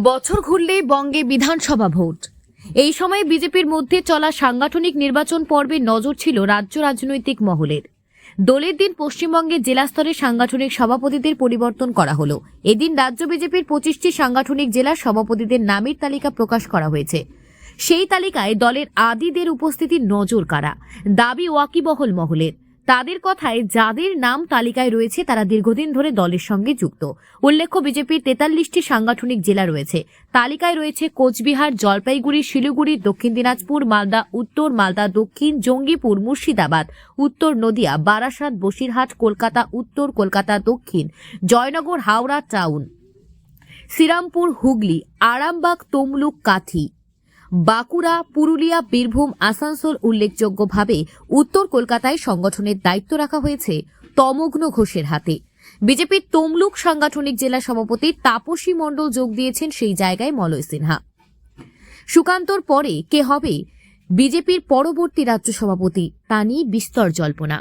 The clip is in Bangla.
বছর ঘুরলেই বঙ্গে বিধানসভা ভোট। এই সময় বিজেপির মধ্যে চলা সাংগঠনিক নির্বাচন পর্বে নজর ছিল রাজ্য রাজনৈতিক মহলের। দোলের দিন পশ্চিমবঙ্গের জেলা স্তরে সাংগঠনিক সভাপতিদের পরিবর্তন করা হলো। এদিন রাজ্য বিজেপির 25টি সাংগঠনিক জেলার সভাপতিদের নামের তালিকা প্রকাশ করা হয়েছে। সেই তালিকায় দলের আদিদের উপস্থিতির নজর কাড়া, দাবি ওয়াকিবহল মহলের। তাদের কথায় যাদের নাম তালিকায় রয়েছে তারা দীর্ঘদিন ধরে দলের সঙ্গে যুক্ত। উল্লেখ্য, বিজেপির 43টি সাংগঠনিক জেলা রয়েছে। তালিকায় রয়েছে কোচবিহার, জলপাইগুড়ি, শিলিগুড়ি, দক্ষিণ দিনাজপুর, মালদা উত্তর, মালদা দক্ষিণ, জঙ্গিপুর, মুর্শিদাবাদ উত্তর, নদিয়া, বারাসাত, বসিরহাট, কলকাতা উত্তর, কলকাতা দক্ষিণ, জয়নগর, হাওড়া টাউন, শ্রীরামপুর, হুগলি, আরামবাগ, তমলুক, কাথি, বাঁকুড়া, পুরুলিয়া, বীরভূম, আসানসোল। উল্লেখযোগ্যভাবে উত্তর কলকাতায় সংগঠনের দায়িত্ব রাখা হয়েছে তমগ্ন ঘোষের হাতে। বিজেপির তমলুক সাংগঠনিক জেলা সভাপতি তাপসী মণ্ডল যোগ দিয়েছেন সেই জায়গায় মলয় সিনহা। সুকান্তর পরে কে হবে বিজেপির পরবর্তী রাজ্য সভাপতি তা নিয়ে বিস্তর জল্পনা।